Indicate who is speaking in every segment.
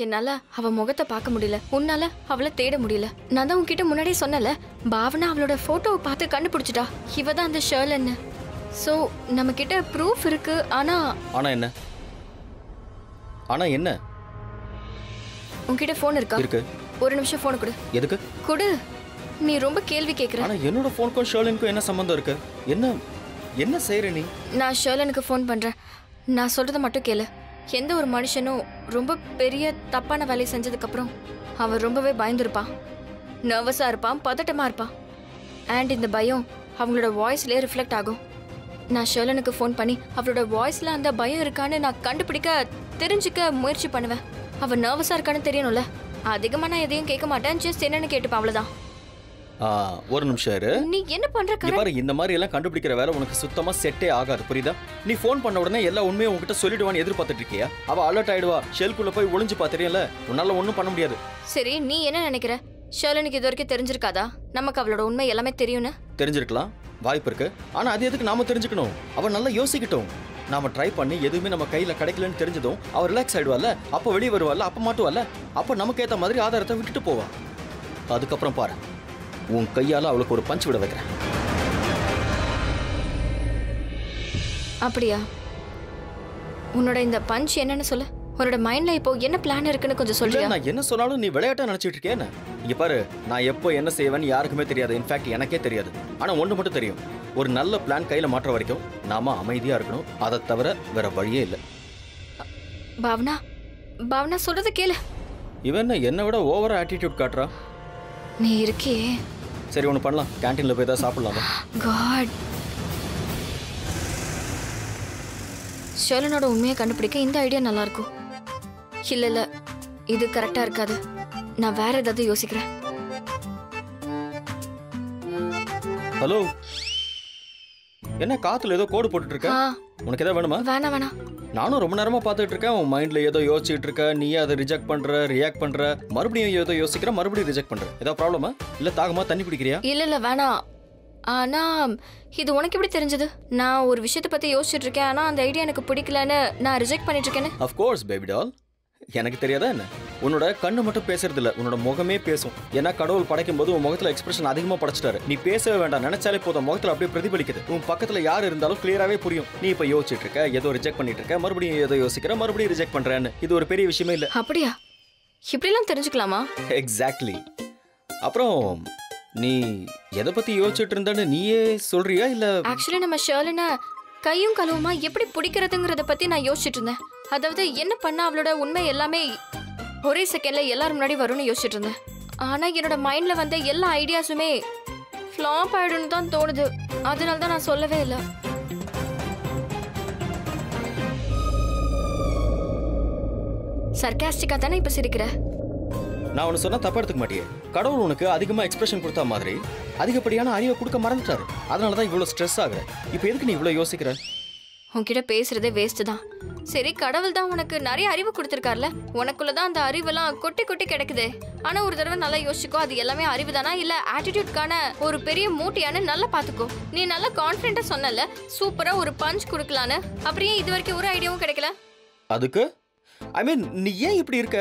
Speaker 1: என்னால அவ முகத்தை பார்க்க முடியல, உன்னால அவளை தேட முடியல. நான் தான் உன்கிட்ட முன்னாடியே சொன்னல, பாவனா அவளோட போட்டோவை பார்த்து கண்டுபிடிச்சிட்டா இவ தான் அந்த ஷர்லன்னு. சோ நம்ம கிட்ட ப்ரூஃப் இருக்கு. ஆனா
Speaker 2: என்ன என்ன
Speaker 1: உன்கிட்ட போன் இருக்கா?
Speaker 2: இருக்கு.
Speaker 1: ஒரு நிமிஷம் போன் கொடு.
Speaker 2: எதுக்கு
Speaker 1: கொடு. நீ ரொம்ப கேள்வி கேக்குற.
Speaker 2: ஆனா என்னோட போனுக்கும் ஷர்லனுக்கும் என்ன சம்பந்தம் இருக்கு? என்ன செய்யற நீ?
Speaker 1: நான் ஷர்லனுக்கு போன் பண்றேன். நான் சொல்றத மட்டும் கேளு. எந்த ஒரு மனுஷனும் ரொம்ப பெரிய தப்பான வேலையை செஞ்சதுக்கு அப்புறம் அவன் ரொம்பவே பயந்துருப்பான், நர்வஸா இருப்பான், பதட்டமா இருப்பான். அண்ட் இந்த பயம் அவங்களோட வாய்ஸ்லயே ரிஃப்ளெக்ட் ஆகும். நான் ஷர்லனுக்கு ஃபோன் பண்ணி அவளோட வாய்ஸ்ல அந்த பயம் இருக்கான்னு நான் கண்டுபிடிக்க தெரிஞ்சுக்க முயற்சி பண்ணுவேன். அவ நர்வஸா இருக்கான்னு தெரியணும்ல. அதிகமா நான் எதையும் கேட்க மாட்டேன், ஜஸ்ட் என்னன்னு கேட்டுப்பா, அவ்வளவுதான்.
Speaker 2: ஒரு நிமிஷம் இரு.
Speaker 1: நீ என்ன பண்ற?
Speaker 2: பாரு, இந்த மாதிரி எல்லாம் கண்டுபிடிக்கிற வேலை உனக்கு சுத்தமா செட்டே ஆகாது, புரியுதா? நீ ஃபோன் பண்ண உடனே எல்லா உண்மையும் உங்ககிட்ட சொல்லிடுவான்னு எதிர்பார்த்துட்டு இருக்கியா? அவ அலர்ட் ஆயிடுவா, ஷெல்குள்ள போய் ஒளிஞ்சு பாத்துறியல, உன்னால ஒன்னும் பண்ண முடியாது.
Speaker 1: சரி, நீ என்ன நினைக்கிற? ஷர்லனுக்கு இது வரைக்கும் தெரிஞ்சிருக்காதா நமக்கு அவளோட உண்மை எல்லாமே தெரியும்னு?
Speaker 2: தெரிஞ்சிருக்கலாம், வாய்ப்பு இருக்கு. ஆனா அது எதுக்கு நாம தெரிஞ்சுக்கணும்? அவ நல்லா யோசிக்கட்டும். நாம ட்ரை பண்ணி எதுவுமே நம்ம கையில கிடைக்கலன்னு தெரிஞ்சதும் அவ ரிலாக்ஸ் ஆயிடுவால, அப்ப வெளியே வருவாள், அப்ப மாட்டுவால, அப்ப நமக்கு ஏத்த மாதிரி ஆதாரத்தை விட்டுட்டு போவா. அதுக்கப்புறம் பாரு, உன் கையால அவளுக்கு ஒரு பஞ்ச் விட வைக்கிறேன்.
Speaker 1: அப்படியா? உன்னோட இந்த பஞ்ச் என்னன்னு சொல்லு. உன்னோட மைண்ட்ல இப்போ என்ன பிளான் இருக்குன்னு கொஞ்சம் சொல்றியா?
Speaker 2: நான் என்ன சொன்னாலும் நீ விளையாட்டா நினைச்சிட்டு இருக்கேன். இங்க பாரு, நான் எப்போ என்ன செய்வேன்னு யாருக்குமே தெரியாது. இன்ஃபேக்ட் எனக்கே தெரியாது. ஆனா ஒண்ணு மட்டும் தெரியும், ஒரு நல்ல பிளான் கையில மாற்ற வரைக்கும் நாம அமைதியா இருக்கணும். அதை தவிர வேற வழியே இல்லை.
Speaker 1: பாவனா சொல்றது கேளு.
Speaker 2: இவன் என்ன விட ஓவரா ஆட்டிடியூட் காட்டுறா.
Speaker 1: நீ இருக்கே.
Speaker 2: சரி, ஒன்று பண்ணலாம், கேன்டீன்ல போய் தான் சாப்பிடலாம்.
Speaker 1: காட், ஷர்லனோட உண்மையை கண்டுபிடிக்க இந்த ஐடியா நல்லா இருக்கும். இல்ல இது கரெக்டா இருக்காது. நான் வேற ஏதாவது யோசிக்கிறேன்.
Speaker 2: ஹலோ, என்ன காத்துல ஏதோ கோடு போட்டுட்டு இருக்க? உனக்கு ஏதாவது வேணுமா?
Speaker 1: வேணாம்.
Speaker 2: நானும் ரொம்ப நேரமா பார்த்துட்டு இருக்கேன். உன் மைண்ட்ல ஏதோ யோசிச்சுட்டு இருக்க. நீயே அதை ரிஜெக்ட் பண்ற, ரியாக்ட் பண்ற, மறுபடியும் ஏதோ யோசிக்கிற, மறுபடியும் ரிஜெக்ட் பண்ற. ஏதாவது ப்ராப்ளமா? இல்ல தாகமா தண்ணி குடிக்கிறியா?
Speaker 1: இல்ல வேணாம். ஆனா இது உனக்கு எப்படி தெரிஞ்சது? நான் ஒரு விஷயத்தை பத்தி யோசிச்சுட்டு இருக்கேன், ஆனா அந்த ஐடியா எனக்கு பிடிக்கலன்னு நான் ரிஜெக்ட் பண்ணிட்டு இருக்கேன்னு.
Speaker 2: ஆஃப் கோர்ஸ் பேபி டால், எனக்கு தெரியாதா என்ன? உன்னோட கண்ணு மட்டும் பேசுறது இல்ல, உன்னோட முகமே பேசும். ஏன்னா கடவுள் படைக்கும் போது உன் முகத்துல எக்ஸ்பிரஷன் அதிகமா படைச்சிட்டாரு. நீ பேசவே வேண்டாம், நினைச்சாலே போதும், முகத்துல அப்படியே பிரதிபலிக்குது. உன் பக்கத்துல யார் இருந்தாலும் கிளியராவே புரியும். நீ இப்ப யோசிச்சுட்டு இருக்க, ஏதோ ரிஜெக்ட் பண்ணிட்டு இருக்க, மறுபடியும் ஏதோ யோசிக்கிற, மறுபடியும் ரிஜெக்ட் பண்றேன்னு. இது ஒரு பெரிய விஷயமே இல்ல.
Speaker 1: அப்படியா? இப்படிலாம் தெரிஞ்சுக்கலாமா?
Speaker 2: எக்ஸாக்ட்லி. அப்புறம் நீ எதை பத்தி யோசிச்சுட்டு இருந்தன்னு நீயே சொல்றியா இல்ல?
Speaker 1: ஆக்சுவலி நம்ம ஷர்லன கையும் கலவுமா எப்படி பிடிக்கிறதுங்கிறத பத்தி நான் யோசிச்சுட்டு இருந்தேன். அதாவது என்ன பண்ணா அவளோட உண்மை எல்லாமே ஒரே செகண்ட்ல எல்லாரும் முன்னாடி வரும்னு யோசிச்சுட்டு இருந்தேன். ஆனா என்னோட மைண்ட்ல வந்த எல்லா ஐடியாஸுமே ஃப்ளாப் ஆயிடும்னு தான் தோணுது. அதனால தான் நான் சொல்லவே இல்லை. சர்க்காஸ்டிக்கா தானே இப்ப சிரிக்கிற?
Speaker 2: நான் உனக்கு சொன்னா தப்பா எடுத்துக்க மாட்டியே. கடவுள் உனக்கு அதிகமா எக்ஸ்பிரஷன் கொடுத்த மாதிரி அதிகப்படியான அறிவை கொடுக்க மறந்துட்டாரு. அதனாலதான் இவ்வளவு ஸ்ட்ரெஸ் ஆகுற. இப்ப எதுக்கு நீ இவ்வளவு யோசிக்கிற?
Speaker 1: உன்கிட்ட பேசுறதே வேஸ்ட் தான். சரி, கடவுள் தான் உனக்கு நிறைய அறிவு கொடுத்திருக்காருல, உனக்குள்ளதான் அந்த அறிவெல்லாம் கொட்டி கொட்டி கிடக்குது. ஆனா ஒரு தடவை நல்லா யோசிச்சுக்கோ, அது எல்லாமே அறிவு தானா இல்ல ஆட்டிடியூட்கான ஒரு பெரிய மூட்டையான்னு நல்லா பாத்துக்கோ. நீ நல்லா கான்ஃபிடென்ட்டா சொன்னல சூப்பரா ஒரு பஞ்ச் கொடுக்கலான்னு, அப்படியே இது வரைக்கும் ஒரு ஐடியாவும் கிடைக்கல.
Speaker 2: அதுக்கு ஐ மீன் நீ ஏன் இப்படி இருக்க?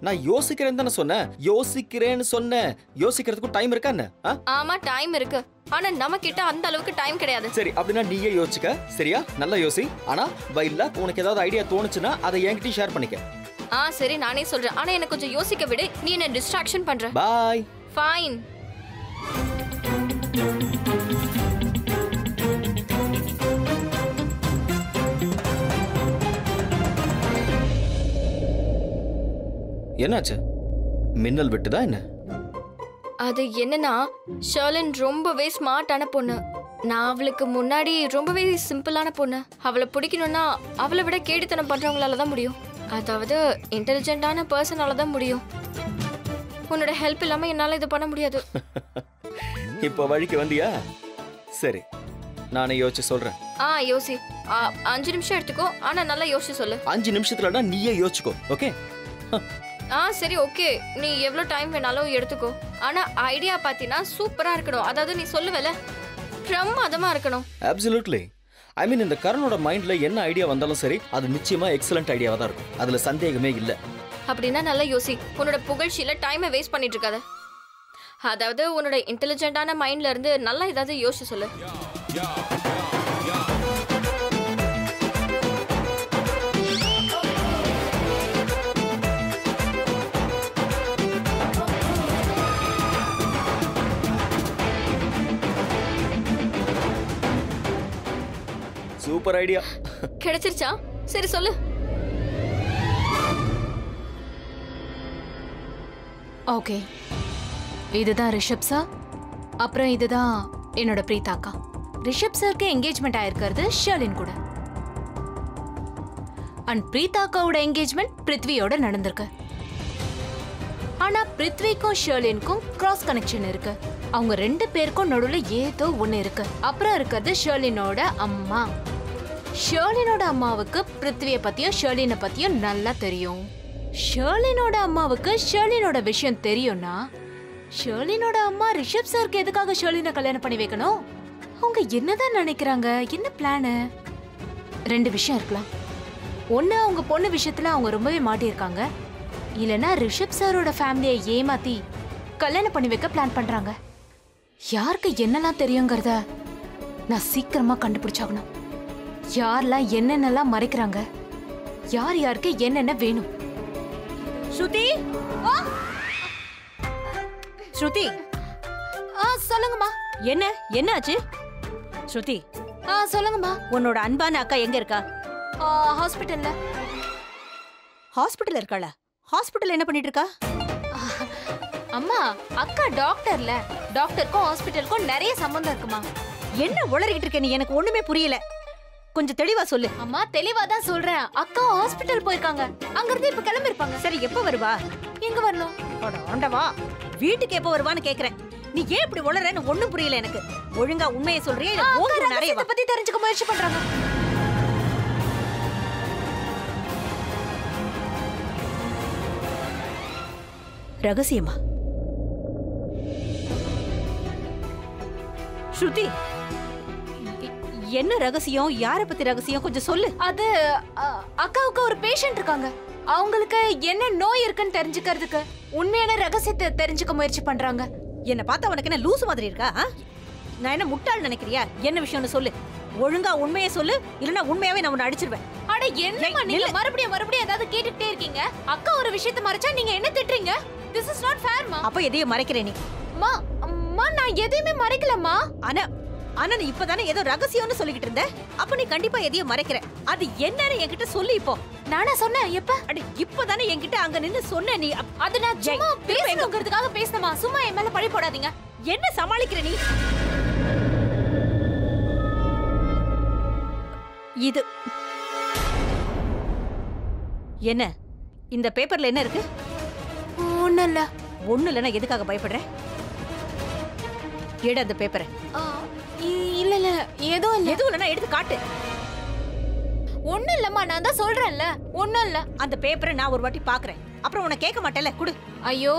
Speaker 2: நான் யோசிக்கிறேன்னு தானே சொன்னேன். யோசிக்கிறேன்னு சொன்னேன். யோசிக்கிறதுக்கு டைம் இருக்கா என்ன?
Speaker 1: ஆமா, டைம் இருக்கு. ஆனா நம்ம கிட்ட அந்த அளவுக்கு டைம் கிடையாது.
Speaker 2: சரி, அப்படின்னா நீயே யோசிக்க. சரியா? நல்லா யோசி. ஆனா பை லக் உனக்கு ஏதாவது ஐடியா தோணுச்சுன்னா அதை என்கிட்ட ஷேர் பண்ணிக்க.
Speaker 1: சரி, நானே சொல்றேன். ஆனா எனக்கு கொஞ்சம் யோசிக்க விடு. நீ என்ன டிஸ்ட்ராக்ஷன் பண்ற.
Speaker 2: பாய்.
Speaker 1: ஃபைன்.
Speaker 2: என்னாச்சு? மின்னல் விட்டுதா என்ன?
Speaker 1: அது என்னன்னா, ஷர்லன் ரொம்பவே ஸ்மார்ட்டான பொண்ணு. நான் அவளுக்கு முன்னாடி ரொம்பவே சிம்பிளான பொண்ணு. அவளை பிடிக்கணும்னா அவளை விட கேடித்தனம் பண்றவங்களால தான் முடியும். அதாவது இன்டெலிஜென்ட்டான பர்சனால தான் முடியும். உன்னோட ஹெல்ப் இல்லாம என்னால இது பண்ண முடியாது.
Speaker 2: இப்போ வழிக்கு வந்தியா? சரி, நானே யோசிச்சு சொல்றேன்.
Speaker 1: யோசி. 5 நிமிஷம் எடுத்துக்கோ. ஆனா நல்லா யோசிச்சு சொல்லு.
Speaker 2: 5 நிமிஷத்துலனா நீயே யோசிச்சுக்கோ. ஓகே?
Speaker 1: சரி, ஓகே. நீ எவ்வளவு டைம் வேணாலும் எடுத்துக்கோ. ஆனா ஐடியா பாத்தீனா சூப்பரா இருக்கணும். அதாவது நீ சொல்லுவல பிரமாதமா இருக்கணும்.
Speaker 2: அப்சல்யூட்லி. ஐ மீன் இந்த கரனோட மைண்ட்ல என்ன ஐடியா வந்தாலும் சரி, அது நிச்சயமா எக்ஸலண்ட் ஐடியாவா தான் இருக்கும். அதுல சந்தேகமே இல்ல.
Speaker 1: அப்படின்னா நல்லா யோசி. உன்னோட புகழ்ச்சியில டைமை வேஸ்ட் பண்ணிட்டு இருக்காத. அதாவது உன்னோட இன்டெலிஜென்ட்டான மைண்ட்ல இருந்து நல்லா ஏதாவது யோசிச்சு சொல்லு.
Speaker 2: Super idea.
Speaker 1: கிடைச்சிருச்சா? சரி சொல்லு.
Speaker 3: ஓகே, இதுதான் ரிஷப் சார். அப்புறம் இதுதான் என்னோட பிரீதாக்கா. ரிஷப் சாருக்கு என்கேஜ்மெண்ட் ஆயிருக்கிறது ஷர்லின் கூட. அண்ட் பிரீதாக்காவோட என்கேஜ்மெண்ட் பிருத்வியோட நடந்திருக்கு. ஆனா பிருத்விக்கும் ஷர்லினுக்கும் கிராஸ் கனெக்ஷன் இருக்கு. அவங்க 2 பேருக்கும் நடுவுல ஏதோ ஒண்ணு இருக்கு. அப்புறம் இருக்கிறது ஷர்லினோட அம்மா. ஷர்லினோட அம்மாவுக்கு பிருத்வியை பத்தியும் ஷர்லினை பத்தியும் நல்லா தெரியும். ஷர்லினோட அம்மாவுக்கு ஷர்லினோட விஷயம் தெரியும்னா ஷர்லினோட அம்மா ரிஷப் சாருக்கு எதுக்காக ஷர்லினை கல்யாணம் பண்ணி வைக்கணும்? அவங்க என்னதான் நினைக்கிறாங்க? என்ன பிளானு? 2 விஷயம் இருக்கலாம். ஒண்ணு, அவங்க பொண்ணு விஷயத்துல அவங்க ரொம்பவே மாட்டியிருக்காங்க. இல்லைன்னா ரிஷப் சாரோட ஃபேமிலியை ஏமாத்தி கல்யாணம் பண்ணி வைக்க பிளான் பண்றாங்க. யாருக்கு என்னெல்லாம் தெரியுங்கிறத நான் சீக்கிரமா கண்டுபிடிச்சாகணும். யாரெல்லாம் என்னென்னலாம் மறைக்கிறாங்க, யார் யாருக்கு என்னென்ன வேணும்.
Speaker 4: ஸ்ருதி, ஸ்ருதி,
Speaker 3: சொல்லுங்கம்மா.
Speaker 4: என்ன ஆச்சு? ஸ்ருதி,
Speaker 3: சொல்லுங்கம்மா.
Speaker 4: உன்னோட அன்பான அக்கா எங்க இருக்கா?
Speaker 3: ஹாஸ்பிட்டல்ல.
Speaker 4: ஹாஸ்பிட்டல்ல இருக்காளா? ஹாஸ்பிட்டல் என்ன பண்ணிட்டு இருக்கா?
Speaker 3: அம்மா, அக்கா டாக்டர்ல. டாக்டருக்கும் ஹாஸ்பிட்டலுக்கும் நிறைய சம்பந்தம் இருக்குமா.
Speaker 4: என்ன உளறிக்கிட்டு இருக்க நீ? எனக்கு ஒண்ணுமே புரியல. கொஞ்சம் தெளிவா சொல்லு.
Speaker 3: அம்மா, தெளிவா தான் சொல்றேன். அக்கா ஹாஸ்பிட்டல் போயிருக்காங்க. அங்க இருந்து இப்ப கிளம்பி இருப்பாங்க.
Speaker 4: சரி, எப்ப வருவா?
Speaker 3: எங்க வரணும்?
Speaker 4: ஆண்டவா, வீட்டுக்கு எப்ப வருவான்னு கேக்குறேன். நீ ஏன் இப்படி உளறன்னு ஒண்ணும் புரியல எனக்கு. ஒழுங்கா உண்மையை சொல்றியா இல்ல ஓங்கி நிறைய
Speaker 3: பத்தி தெரிஞ்சுக்க முயற்சி பண்றாங்க.
Speaker 4: ரகசியமா? ஸ்ருதி, என்ன ரகசியம்? யார பத்தி ரகசியம்? கொஞ்சம் சொல்லு.
Speaker 3: அது அக்காவுக்கு ஒரு பேஷண்ட் இருக்காங்க. அவங்களுக்கு என்ன நோய் இருக்குன்னு தெரிஞ்சுக்கிறதுக்கு உண்மையான ரகசியத்தை தெரிஞ்சுக்க முயற்சி பண்றாங்க.
Speaker 4: என்ன பார்த்தா உனக்கு என்ன லூசு மாதிரி இருக்கா? நான் என்ன முட்டாள் நினைக்கிறியா? என்ன விஷயம்னு சொல்லு. ஒழுங்கா உண்மையை சொல்லு, இல்லனா உண்மையாவே நான் உன்னை அடிச்சிருவேன்.
Speaker 3: அட என்னம்மா நீங்க மறுபடியும் ஏதாவது கேட்டுட்டே இருக்கீங்க? அக்கா ஒரு விஷயத்தை மறைச்சா நீங்க என்ன திட்டுறீங்க? This is not fair மா.
Speaker 4: அப்ப எதையும் மறைக்கிறே நீ?
Speaker 3: அம்மா, நான் எதையுமே மறைக்கலம்மா.
Speaker 4: ஆனா நீ இப்பதானே ஏதோ ரகசியம்னு சொல்லிக்கிட்டு இருந்த. அப்ப நீ கண்டிப்பா எதையும் மறைக்கிற. அது என்னன்னு என்கிட்ட சொல்லு இப்போ.
Speaker 3: நானா சொன்னேன்? எப்ப?
Speaker 4: அடி இப்பதானே என்கிட்ட அங்க நின்னு சொன்ன நீ.
Speaker 3: அது நான் சும்மா பேசணுங்கிறதுக்காக பேசினமா. சும்மா என் மேல பழி போடாதீங்க.
Speaker 4: என்ன சமாளிக்கிற நீ? இது என்ன? இந்த பேப்பர்ல என்ன இருக்கு?
Speaker 3: ஒண்ணும் இல்ல.
Speaker 4: ஒண்ணு இல்லைன்னா எதுக்காக பயப்படுற? எடு அந்த பேப்பரை.
Speaker 3: இல்ல எதுவும்
Speaker 4: இல்லைன்னா எடுத்து காட்டு.
Speaker 3: ஒண்ணும் இல்லம்மா, நான் தான் சொல்றேன்ல, ஒண்ணும் இல்ல.
Speaker 4: அந்த பேப்பரை நான் ஒரு வாட்டி பாக்குறேன், அப்புறம் உன்னை கேட்க மாட்டேல. குடு.
Speaker 3: ஐயோ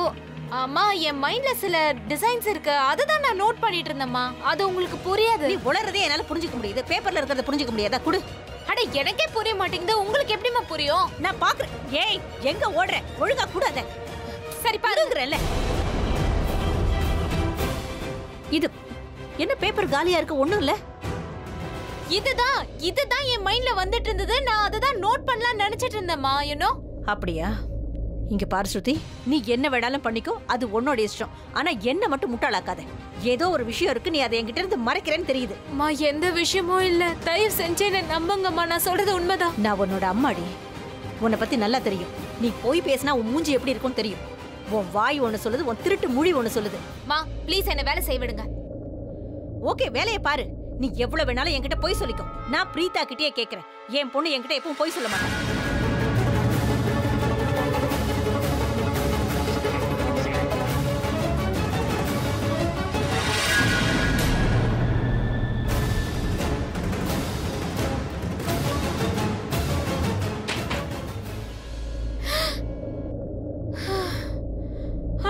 Speaker 3: அம்மா, என் மைண்ட்ல சில டிசைன்ஸ் இருக்கு, அதுதான் நான் நோட் பண்ணிட்டு இருந்தேம்மா. அது உங்களுக்கு புரியாது.
Speaker 4: நீ உளறதே என்னால புரிஞ்சுக்க முடியுது, பேப்பர்ல இருக்கிறத புரிஞ்சுக்க முடியாதா? குடு.
Speaker 3: அட எனக்கே புரிய மாட்டேங்குது, உங்களுக்கு எப்படிமா புரியும்?
Speaker 4: நான் பாக்குறேன். ஏய், எங்க ஓடுற? ஒழுங்கா கூடாத.
Speaker 3: சரி பாருங்கறல.
Speaker 4: இது என்ன பேப்பர் காலியா இருக்கு? ஒண்ணும் இல்ல.
Speaker 3: இதுதான் என் மைண்ட்ல வந்துட்டு இருந்தது. நான் அததான் நோட் பண்ணலாம் நினைச்சிட்டு இருந்தேம்மா.
Speaker 4: அப்படியா? இங்க பாரு ஸ்ருதி, நீ என்ன வேணாலும் பண்ணிக்கோ, அது உன்னோட இஷ்டம். ஆனா என்ன மட்டும் முட்டாளாக்காத. ஏதோ ஒரு விஷயம் இருக்கு, நீ அதை என்கிட்ட இருந்து மறைக்கிறேன்னு தெரியுது.
Speaker 3: அம்மா, எந்த விஷயமும் இல்ல, தயவு செஞ்சு என்ன நம்புங்கம்மா. நான் சொல்றது உண்மைதான்.
Speaker 4: நான் உன்னோட அம்மாடி, உன்னை பத்தி நல்லா தெரியும். நீ போய் பேசினா உன் மூஞ்சி எப்படி இருக்கும்னு தெரியும். உன் வாய் ஒண்ணு சொல்லுது, உன் திருட்டு மொழி ஒண்ணு சொல்லுது.
Speaker 3: மா ப்ளீஸ் என்ன வேலை செய்ய விடுங்க.
Speaker 4: ஓகே, வேலையை பாரு. நீ எவ்வளவு வேணாலும் என்கிட்ட போய் சொல்லிக்கோ. நான் பிரீதா கிட்டே கேக்குறேன். என் பொண்ணு என்கிட்ட எப்பவும் போய் சொல்ல மாட்டேன்.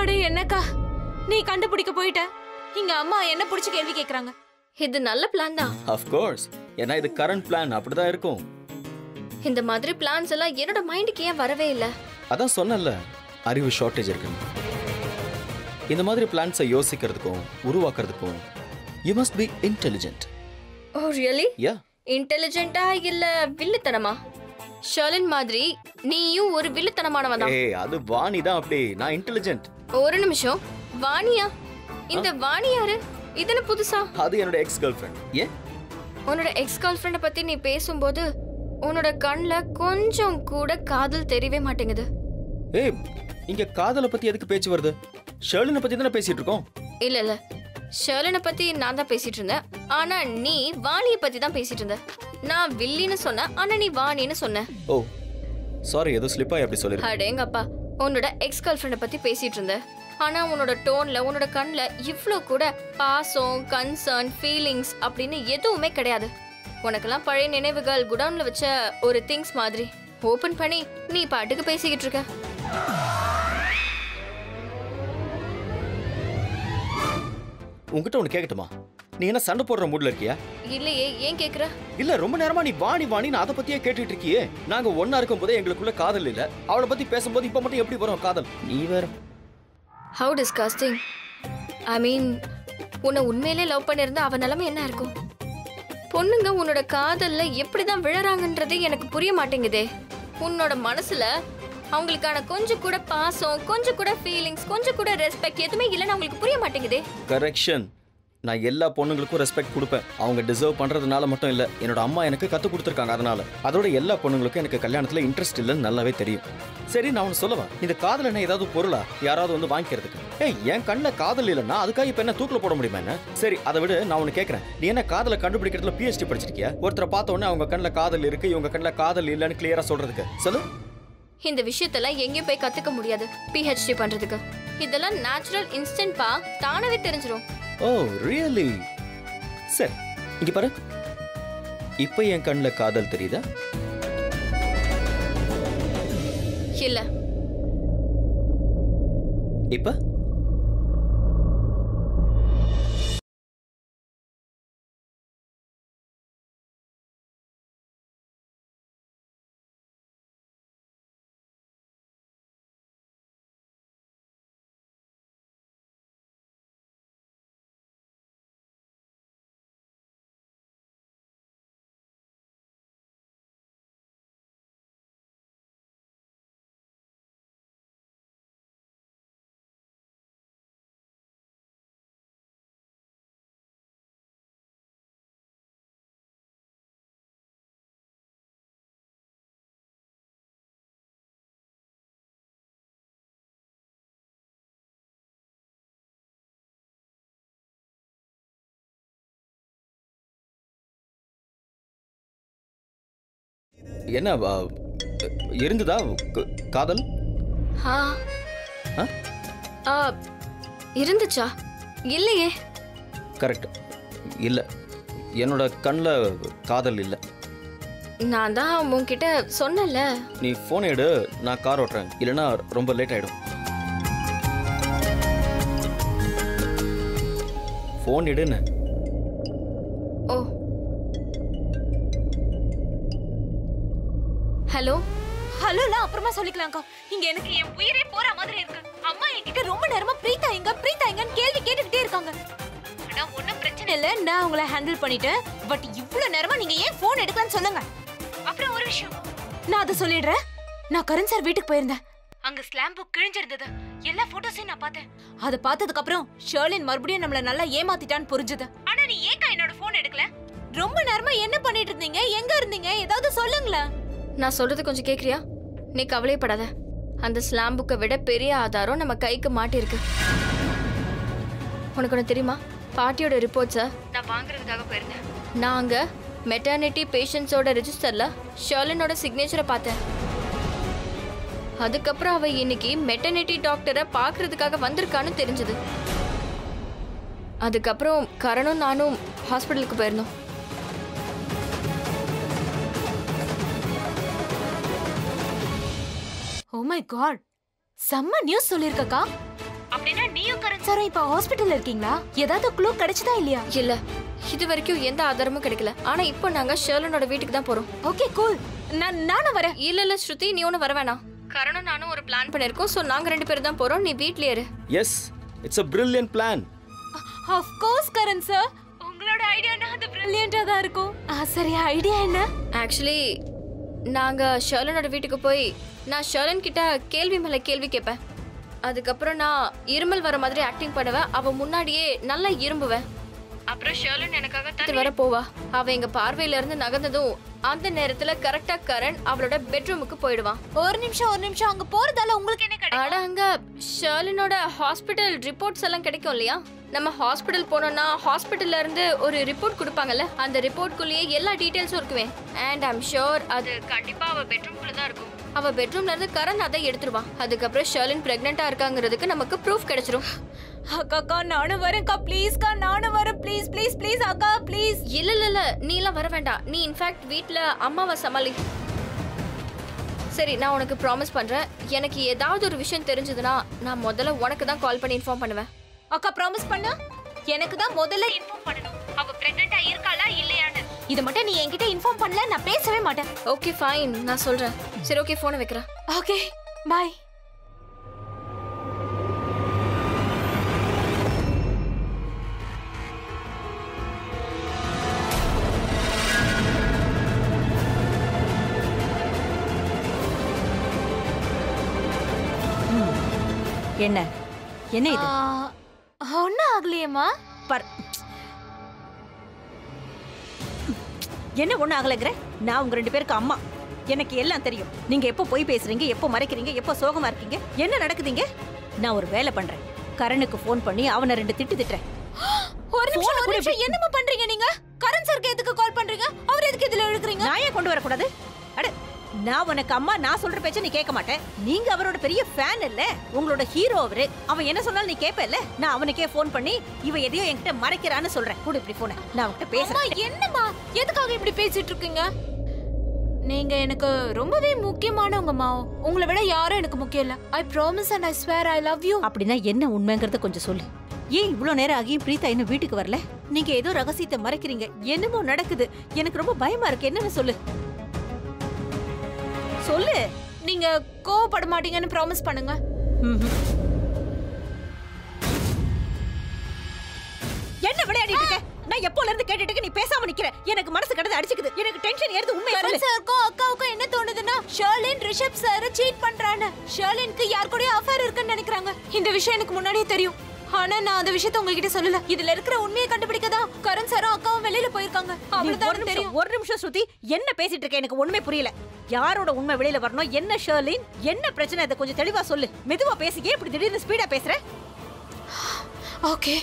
Speaker 3: அடே என்னக்கா, நீ கண்டுபிடிக்க போயிட்ட. இங்க அம்மா என்ன பிடிச்சு கேள்வி கேக்குறாங்க.
Speaker 1: இது நல்ல பிளான் தான்.
Speaker 2: ஆஃப் கோர்ஸ், ஏன்னா இது கரண்ட் பிளான், அப்படிதான் இருக்கும்.
Speaker 1: இந்த மாதிரி பிளான்ஸ் எல்லாம் என்னோட மைண்டுக்கு ஏன் வரவே இல்லை?
Speaker 2: அதான் சொன்னல அறிவு ஷார்ட்டேஜ் இருக்குன்னு. இந்த மாதிரி பிளான்ஸை யோசிக்கிறதுக்கும் உருவாக்குறதுக்கும் you must be intelligent.
Speaker 1: Oh really?
Speaker 2: Yeah.
Speaker 1: இன்டெலிஜென்ட்டா இல்ல வில்லுத்தனமா? ஷர்லின் மாதிரி நீயும் ஒரு வில்லுத்தனமானவன் தான்.
Speaker 2: ஏய் அது வாணி தான் அப்படி, நான் இன்டெலிஜென்ட்.
Speaker 1: ஒரு நிமிஷம், வாணியா? இந்த வாணி யாரு? இதுன்னு புதுசா?
Speaker 2: அது என்னோட எக்ஸ் கேர்ள் ஃப்ரெண்ட். ஏன்?
Speaker 1: உன்னோட எக்ஸ் கேர்ள் ஃப்ரெண்ட பத்தி நீ பேசும்போது உன்னோட கண்ணுல கொஞ்சம் கூட காதல் தெரியவே மாட்டேங்குது.
Speaker 2: ஏய் இங்க காதலை பத்தி எதுக்கு பேச்சு வருது? ஷர்லினை பத்தி தானே பேசிட்டு இருக்கோம்.
Speaker 1: இல்ல இல்ல, ஷர்லினை பத்தி நான் தான் பேசிட்டு இருந்தேன். ஆனா நீ வாணியை பத்தி தான் பேசிட்டு இருந்த. நான் வில்லின்னு சொன்னேன், ஆனா நீ வாணின்னு சொன்ன.
Speaker 2: ஓ சாரி, ஏதோ ஸ்லிப்பாய் அப்படி சொல்லிருக்கேன்.
Speaker 1: அடேங்கப்பா, உன்னோட எக்ஸ் கேர்ள் ஃப்ரெண்ட பத்தி பேசிட்டு இருந்த. ஆனா உன்னோட டோன்ல உன்னோட கண்ணுல இவ்ளோ கூட பாசம், கன்சர்ன், ஃபீலிங்ஸ் அப்படின்னு எதுவுமே கிடையாது. உனக்கெல்லாம் பழைய நினைவுகள் குடவுன்ல வச்ச ஒரு திங்ஸ் மாதிரி ஓபன் பண்ணி நீ பாட்டுக்கு பேசிக்கிட்டு இருக்க.
Speaker 2: உங்ககிட்ட ஒன்று கேட்கட்டுமா? நீ என்ன சண்டை போடுற மூட்ல இருக்கியா?
Speaker 1: இல்லையே, ஏன் கேக்குற?
Speaker 2: இல்ல ரொம்ப நேரமா நீ வாணி வாணின்னு அதை பத்தியே கேட்டுட்டு இருக்கியே. நாங்க ஒன்னா இருக்கும் போதே எங்களுக்குள்ள காதல் இல்ல, அவளை பத்தி பேசும்போது இப்ப மட்டும் எப்படி வரும் காதல்? நீ வேற.
Speaker 1: How disgusting. ஐ மீன், உன்னை உண்மையிலே லவ் பண்ணிருந்தா அவ நிலைமை என்ன இருக்கும்? பொண்ணுங்க உன்னோட காதல்ல எப்படிதான் விழறாங்கன்றதே எனக்கு புரிய மாட்டேங்குதே. உன்னோட மனசுல அவங்களுக்கான கொஞ்சம் கூட பாசம், கொஞ்சம் கூட ஃபீலிங்ஸ், கொஞ்சம் கூட ரெஸ்பெக்ட் எதுவுமே இல்லைன்னு அவங்களுக்கு புரிய மாட்டேங்குதே.
Speaker 2: கரெக்ஷன். நான் எல்லா பொண்ணுங்களுக்கும் ரெஸ்பெக்ட் கொடுப்பேன். அவங்க டிசர்வ் பண்றதுனால மட்டும் இல்ல, என்னோட அம்மா எனக்கு கத்து கொடுத்துருக்காங்க அதனால. அதோட எல்லா பொண்ணுங்களுக்கும் எனக்கு கல்யாணத்துல இன்ட்ரெஸ்ட் இல்லைன்னு நல்லாவே தெரியும். சரி நான் ஒன்று சொல்லவா? இந்த காதல் என்ன ஏதாவது பொருளா யாராவது வந்து வாங்கிக்கிறதுக்கு? ஏய் என் கண்ணில் காதல் இல்லைன்னா அதுக்காக இப்ப என்ன தூக்கில போட முடியுமா என்ன? சரி அதை விட நான் ஒன்று கேட்கறேன், நீ என்ன காதலை கண்டுபிடிக்கிறதுல PhD படிச்சிருக்கியா? ஒருத்தரை பார்த்த உடனே அவங்க கண்ணில் காதல் இருக்கு, இவங்க கண்ணில் காதல் இல்லைன்னு கிளியரா சொல்றதுக்கு சொல்லு.
Speaker 1: இந்த விஷயத்தெல்லாம் எங்கேயும் போய் கத்துக்க முடியாது PhD பண்றதுக்கு. இதெல்லாம் நேச்சுரல் இன்ஸ்டன்ட் பா, தானவே தெரிஞ்சிரும்.
Speaker 2: ஓ ரியலி? சரி இங்க பாரு, இப்ப என் கண்ணில் காதல் தெரியுதா?
Speaker 1: இல்ல.
Speaker 2: இப்ப என்ன இருந்ததா காதல்?
Speaker 1: ஆ ஆ இருந்துச்சா? இல்லையே.
Speaker 2: கரெக்ட், இல்ல. என்னோட கண்ணில் காதல் இல்ல.
Speaker 1: நான் தான் உன்கிட்ட சொன்னல.
Speaker 2: நீ போன் எடு, நான் கார் ஓட்டுறேன், இல்லைன்னா ரொம்ப லேட் ஆயிடும். போன் எடுன்னு.
Speaker 1: ஓ ஹலோ.
Speaker 3: ஹலோலாம் அப்புறமா சொல்லிக்கலாம்க்கா. இங்க எனக்கு என் உயிரே போற மாதிரி இருக்கு. அம்மா என்கிட்ட ரொம்ப நேரமா பிரீதா எங்கன்னு கேள்வி கேட்டுக்கிட்டே இருக்காங்க. ஆனா ஒண்ணும் பிரச்சனை இல்ல, நான் உங்களை ஹேண்டில் பண்ணிட்டேன். பட் இவ்வளவு நேரமா நீங்க ஏன் போன் எடுக்கலன்னு சொல்லுங்க. அப்புறம் ஒரு விஷயம் நான் அதை சொல்லிடுறேன். நான் கரண் சார் வீட்டுக்கு போயிருந்தேன். அங்க ஸ்லாம் புக் கிழிஞ்சிருந்தது. எல்லா போட்டோஸையும் நான் பார்த்தேன். அதை பார்த்ததுக்கு அப்புறம் ஷர்லின் மறுபடியும் நம்மள நல்லா ஏமாத்திட்டான்னு புரிஞ்சுது. ஆனா நீ ஏன்க்கா என்னோட போன் எடுக்கல? ரொம்ப நேரமா என்ன பண்ணிட்டு இருந்தீங்க? எங்க இருந்தீங்க? ஏதாவது சொல்லுங்களேன்.
Speaker 1: நான் சொல்றது கொஞ்சம் கேக்குறியா? நீ கவலைப்படாத. அந்த ஸ்லாம் புக்கை விட பெரிய ஆதாரம் நம்ம கைக்கு மாட்டிருக்கு. உனக்கு ஒன்று தெரியுமா? பாட்டியோட ரிப்போர்ட்ஸை நான் வாங்குறதுக்காக போயிருந்தேன். நான் அங்க மெட்டர்னிட்டி பேஷண்ட்ஸோட ரெஜிஸ்டர்ல ஷர்லினோட சிக்னேச்சரை பார்த்தேன். அதுக்கப்புறம் அவ இன்னைக்கு மெட்டர்னிட்டி டாக்டரை பார்க்கறதுக்காக வந்திருக்கான்னு தெரிஞ்சது. அதுக்கப்புறம் கரணும் நானும் ஹாஸ்பிட்டலுக்கு போயிருந்தோம்.
Speaker 3: ஓ மை காட், செம்ம நியூஸ் சொல்லிருக்கக்கா. அப்படினா நீயும் கரண் சாரும் இப்ப ஹாஸ்பிடல்ல இருக்கீங்களா? ஏதாவது க்ளூ கிடைச்சதா இல்லையா?
Speaker 1: இல்ல, இது வரைக்கும் எந்த ஆதாரமும் கிடைக்கல. ஆனா இப்போ நாங்க ஷர்லினோட வீட்டுக்கு தான் போறோம்.
Speaker 3: ஓகே கூல், நானும் வரேன்.
Speaker 1: இல்ல ஸ்ருதி, நீ ஒன்னும் வர வேணாம். கரணும் நானும் ஒரு பிளான் பண்ணிருக்கோம். சோ நாங்க 2 பேரும் தான் போறோம். நீ வீட்லயே இரு.
Speaker 2: Yes, it's a brilliant plan.
Speaker 3: Of course Karan sir, உங்களோட ஐடியானா அது பிரில்லியண்டா தான் இருக்கும். சரி, ஐடியா என்ன?
Speaker 1: ஆக்சுவலி நாங்க ஷர்லனோட வீட்டுக்கு போய் நான் ஷர்லன் கிட்ட கேள்வி மேல கேள்வி கேட்பேன். அதுக்கப்புறம் நான் இருமல் வர மாதிரி ஆக்டிங் பண்ணுவேன். அவ முன்னாடியே நல்லா இரும்புவேன். அப்புறம் ஷர்லன் எனக்காக தண்ணி வர போவா. அவ எங்க பார்வையில இருந்து நகர்ந்ததும் அந்த நேரத்துல கரெக்டா கரண் அவளோட பெட்ரூமுக்கு போயிடுவான்.
Speaker 3: ஒரு நிமிஷம் அங்க போறதால உங்களுக்கு என்ன கிடைக்கும்?
Speaker 1: அட அங்க ஷர்லனோட ஹாஸ்பிடல் ரிப்போர்ட்ஸ் எல்லாம் கிடைக்கும் இல்லையா? நம்ம ஹாஸ்பிடல் போனோம்னா ஹாஸ்பிடல்ல இருந்து ஒரு ரிப்போர்ட் கொடுப்பாங்கல்ல, அந்த ரிப்போர்ட்குள்ளேயே எல்லா டீடைல்ஸும் இருக்குவே. அண்ட் ஐம் ஷூர் அது கண்டிப்பா அவ பெட்ரூம்குள்ள தான் இருக்கும். அவ பெட்ரூம்ல இருந்து கரண் அதை எடுத்துருவான். அதுக்கப்புறம் ஷர்லின் பிரெக்னெண்டா இருக்காங்கிறதுக்கு நமக்கு ப்ரூஃப் கிடைச்சிரும்.
Speaker 3: அக்கா நானும் வரேன்க்கா, ப்ளீஸ்க்கா நானும் வரேன், ப்ளீஸ் ப்ளீஸ் ப்ளீஸ் அக்கா ப்ளீஸ்.
Speaker 1: இல்ல நீ எல்லாம் வர வேண்டாம். நீ இன்ஃபேக்ட் வீட்ல அம்மாவை சமாளி. சரி, நான் உனக்கு ப்ராமிஸ் பண்றேன், எனக்கு ஏதாவது ஒரு விஷயம் தெரிஞ்சதுன்னா நான் முதல்ல உனக்கு தான் கால் பண்ணி இன்ஃபார்ம் பண்ணுவேன்.
Speaker 3: அக்கா ப்ராமிஸ் பண்ணா எனக்கு தான் முதல்ல இன்ஃபார்ம் பண்ணணும், அவ பிரெக்னெண்டா இருக்காளா இல்லையான்னு. இத மட்டும் நீ என்கிட்ட இன்ஃபார்ம் பண்ணல நான் பேசவே மாட்டேன்.
Speaker 1: ஓகே ஃபைன், நான் சொல்றேன். சரி ஓகே, போனை வைக்கிறேன்.
Speaker 3: Okay bye.
Speaker 4: என்ன என்ன இது?
Speaker 3: ஒன்னும் ஆகலையேம்மா.
Speaker 4: என்ன ஒண்ணு ஆகலைங்கிற? நான் உங்க 2 பேருக்கு அம்மா, எனக்கு எல்லாம் தெரியும். நீங்க எப்போ போய் பேசுறீங்க, எப்போ மறைக்கிறீங்க, எப்போ சோகமா இருக்கீங்க, என்ன நடக்குதுங்க? நான் ஒரு வேலை பண்றேன். கரணுக்கு ஃபோன் பண்ணி அவனை 2 திட்டுறேன்.
Speaker 3: ஒரு நிமிஷம் என்னமா பண்றீங்க நீங்க? கரண் சாருக்கு எதுக்கு கால் பண்றீங்க? அவர் எதுக்கு இதுல இழுக்குறீங்க?
Speaker 4: நான் ஏன் கொண்டு வரக்கூடாது? அட, நான் உனக்கு அம்மா, நான் சொல்ற பேச்ச நீ கேட்க மாட்டேன். நீங்க அவரோட பெரிய ஃபேன் இல்ல, உங்களோட ஹீரோ அவரு. அவன் என்ன சொன்னாலும் நீ கேட்பல்ல. நான் அவனுக்கே ஃபோன் பண்ணி இவ எதையோ என்கிட்ட மறைக்கிறான்னு சொல்றேன். கூட இப்படி போன நான் அவன்கிட்ட பேசுறேன்.
Speaker 3: என்னம்மா எதுக்காக இப்படி பேசிட்டு இருக்கீங்க? நீங்க எனக்கு ரொம்பவே முக்கியமானவங்கம்மா. உங்களை விட யாரும் எனக்கு முக்கியம் இல்ல. I promise and I swear I love you.
Speaker 4: அப்படின்னா என்ன உண்மைங்கறத கொஞ்சம் சொல்லு. ஏன் இவ்வளவு நேரம் ஆகியும் பிரீதா இன்னும் வீட்டுக்கு வரல? நீங்க ஏதோ ரகசியத்தை மறைக்கிறீங்க. என்னமோ நடக்குது, எனக்கு ரொம்ப பயமா இருக்கு. என்னன்னு சொல்லு சொல்லு.
Speaker 3: நீங்க கோவப்பட மாட்டீங்கன்னு ப்ராமிஸ் பண்ணுங்க.
Speaker 4: என்ன விளையாடிட்டு இருக்க? நான் எப்போல இருந்து கேட்டுட்டு இருக்க, நீ பேசாம நிக்கிற. எனக்கு மனசு கடந்து அடிச்சுக்குது. எனக்கு டென்ஷன் ஏறுது. உண்மையை சொல்லு.
Speaker 3: கரண் சாருக்கும் அக்காவுக்கும் என்ன தோணுதுன்னா ஷர்லின் ரிஷப் சார் சீட் பண்றான்னு. ஷர்லினுக்கு யார் கூடயும் அஃபேர் இருக்குன்னு நினைக்கிறாங்க. இந்த விஷயம் எனக்கு முன்னாடியே தெரியும். ஆனா நான் அந்த விஷயத்தை உங்ககிட்ட சொல்லல. இதுல இருக்கிற உண்மையை கண்டுபிடிக்கதான் கரண் சாரும் அக்காவும் வெளியில போயிருக்காங்க. அவ்வளவுதான் தெரியும்.
Speaker 4: ஒரு நிமிஷம் ஸ்ருதி, என்ன பேசிட்டு இருக்க? எனக்கு ஒண்ணுமே புரியல. யாரோட உண்மை வெளியில வரணும்? என்ன ஷர்லின், என்ன பிரச்சனை? இதை கொஞ்சம் தெளிவா சொல்லு. மெதுவா பேசிக்கே, இப்படி திடீர்னு ஸ்பீடா பேசுற.
Speaker 3: ஓகே,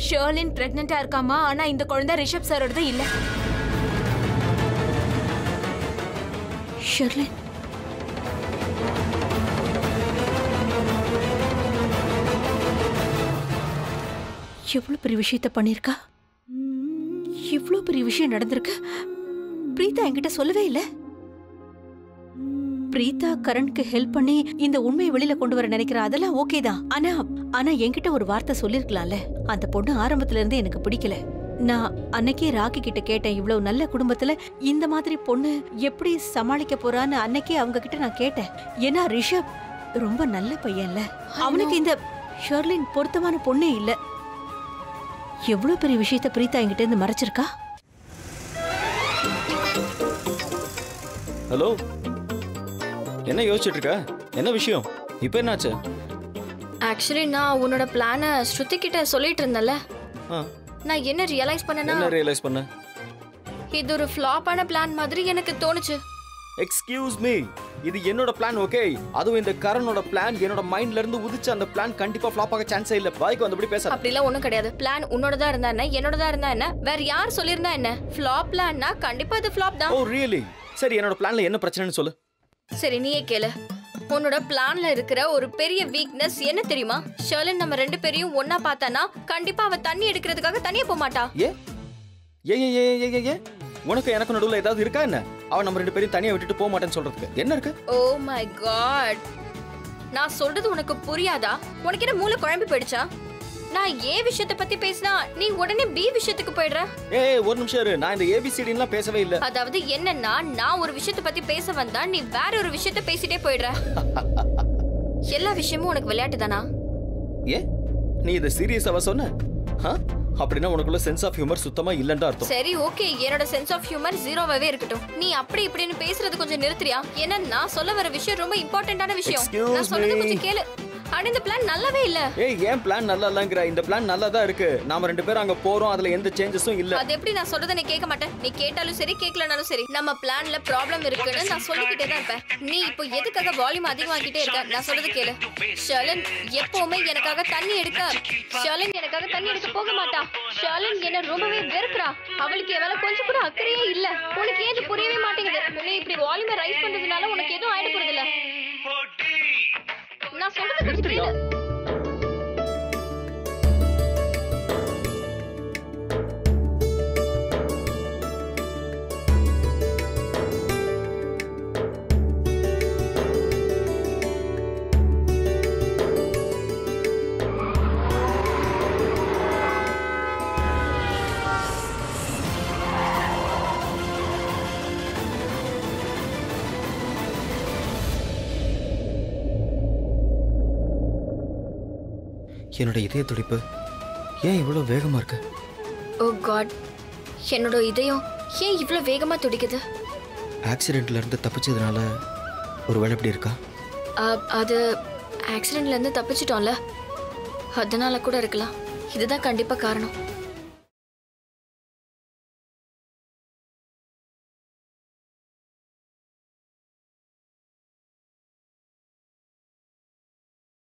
Speaker 3: ஷர்லின் பிரெக்னெண்டா இருக்காமா. ஆனா இந்த குழந்தை ரிஷப் சாரோடது இல்ல.
Speaker 4: ஷர்லின் எவ்வளவு பெரிய விஷயத்த பண்ணிருக்கா. இவ்வளவு பெரிய விஷயம் நடந்திருக்கு. பிரீதா என்கிட்ட சொல்லவே இல்ல. பிரீதா கரண்க்கு ஹெல்ப் பண்ணி இந்த உண்மையை வெளியில கொண்டு வர நினைக்கிறா. அதெல்லாம் ஓகே தான். ஆனா என்கிட்ட ஒரு வார்த்தை சொல்லிருக்கலாம்ல. அந்த பொண்ணு ஆரம்பத்துல இருந்து எனக்கு பிடிக்கல. நான் அன்னைக்கே ராக்கி கிட்ட கேட்டேன், இவ்வளவு நல்ல குடும்பத்துல இந்த மாதிரி பொண்ணு எப்படி சமாளிக்க போறான்னு. அன்னைக்கே அவங்க கிட்ட நான் கேட்டேன். ஏன்னா ரிஷப் ரொம்ப நல்ல பையன்ல, அவனுக்கு இந்த ஷர்லின் பொருத்தமான பொண்ணே இல்ல. எவ்வளவு பெரிய விஷயத்த பிரீதா என்கிட்ட இருந்து மறைச்சிருக்கா.
Speaker 2: ஹலோ, என்ன யோசிச்சுட்டு இருக்க? என்ன விஷயம்? இப்போ என்னாச்சு?
Speaker 1: ஆக்சுவலி நான் உன்னோட பிளானை ஸ்ருதி கிட்ட சொல்லிட்டு இருந்தேன்ல, நான் என்ன ரியலைஸ் பண்ண, இது ஒரு ஃப்ளாப்பான பிளான் மாதிரி எனக்கு தோணுச்சு.
Speaker 2: எக்ஸ்கியூஸ் மீ, இது என்னோட பிளான். ஓகே, அதுவும் இந்த கரனோட பிளான் என்னோட மைண்ட்ல இருந்து உதிச்சு அந்த பிளான் கண்டிப்பா ஃப்ளாப் ஆக சான்ஸே இல்ல. பாய்க்கு வந்தபடி பேச
Speaker 1: அப்படிலாம் ஒண்ணும் கிடையாது. பிளான் உன்னோடதா இருந்தா என்ன, என்னோடதா இருந்தா என்ன, வேற யார் சொல்லிருந்தா என்ன? ஃப்ளாப் பிளான்னா கண்டிப்பா இது ஃப்ளாப் தான்.
Speaker 2: ஓ ரியலி? சரி, என்னோட பிளான்ல என்ன பிரச்சனைன்னு சொல்லு.
Speaker 1: சரி நீயே கேளு. உன்னோட பிளான்ல இருக்கிற ஒரு பெரிய வீக்னஸ் என்ன தெரியுமா? ஷர்லின் நம்ம 2 பேரையும் ஒன்னா பார்த்தானா கண்டிப்பா அவ தண்ணி எடுக்கிறதுக்காக தனியா போக மாட்டா.
Speaker 2: ஏ உனக்கு எனக்கு நடுவுல ஏதாவது இருக்கா என்ன? அவ நம்ம 2 பேரையும் தனியா விட்டுட்டு போக மாட்டேன்னு சொல்றதுக்கு என்ன இருக்கு?
Speaker 1: ஓ மை காட், நான் சொல்றது உனக்கு புரியாதா? உனக்கு என்ன மூளை குழம்பி போயிடுச்சா? நான் ஏ விஷயத்தை பத்தி பேசினா நீ உடனே பி விஷயத்துக்கு போயிடுற.
Speaker 2: ஏய் ஒரு நிமிஷம் இரு, நான் இந்த ஏபிசிடின்லாம் பேசவே இல்ல.
Speaker 1: அதாவது என்னன்னா நான் ஒரு விஷயத்தை பத்தி பேச வந்தா நீ வேற ஒரு விஷயத்தை பேசிட்டே போயிடுற. எல்லா விஷயமும் உனக்கு விளையாட்டு தானா?
Speaker 2: ஏ நீ இதை சீரியஸாவா சொன்ன? அப்படின்னா உனக்குள்ள சென்ஸ் ஆஃப் ஹியூமர் சுத்தமா இல்லன்னு அர்த்தம்.
Speaker 1: சரி ஓகே, என்னோட சென்ஸ் ஆஃப் ஹியூமர் ஜீரோவாவே இருக்கட்டும். நீ அப்படி இப்படின்னு பேசுறது கொஞ்சம் நிறுத்துறியா? ஏன்னா நான் சொல்ல வர விஷயம் ரொம்ப இம்பார்ட்டன்டான விஷயம். நான் சொல்றது கொஞ்சம் கேளு. ஆனா இந்த பிளான் நல்லாவே இல்ல.
Speaker 2: ஏய் ஏன் பிளான் நல்லா இல்லங்கற? இந்த பிளான் நல்லா தான் இருக்கு. நாம ரெண்டு பேரும் அங்க போறோம், அதுல எந்த சேஞ்சஸும் இல்ல.
Speaker 1: அது எப்படி நான் சொல்றத நீ கேட்க மாட்டே? நீ கேட்டாலும் சரி கேட்கலனாலும் சரி நம்ம பிளான்ல ப்ராப்ளம் இருக்குன்னு நான் சொல்லிக்கிட்டே தான் இருப்பேன். நீ இப்போ எதுக்காக வால்யூம் அதிகமாக்கிட்டே இருக்க? நான் சொல்றது கேளு. ஷர்லின் எப்பவுமே எனக்காக தண்ணி எடுக்க போக மாட்டா. ஷர்லின் என்ன ரொம்பவே வெறுக்கிறா. அவளுக்கு என் மேல கொஞ்சம் கூட அக்கறையே இல்ல. உனக்கு ஏது புரியவே மாட்டேங்குது. நீ இப்படி வால்யூமை ரைஸ் பண்றதுனால உனக்கு எதுவும் ஆயிட போறது இல்ல. நான் சொல்றது கொஞ்சம் கேளு.
Speaker 2: என்னோட இதய துடிப்பு ஏன் இவ்வளோ வேகமா இருக்கு?
Speaker 1: ஓ காட், என்னோட இதயம் ஏன் இவ்வளோ வேகமா துடிக்குது?
Speaker 2: ஆக்சிடென்ட்ல இருந்து தப்பிச்சதுனால ஒருவேளை இப்படி இருக்கா?
Speaker 1: அது ஆக்சிடென்ட்ல இருந்து தப்பிச்சிட்டோம்ல, அதனால கூட இருக்கலாம். இதுதான் கண்டிப்பா காரணம்.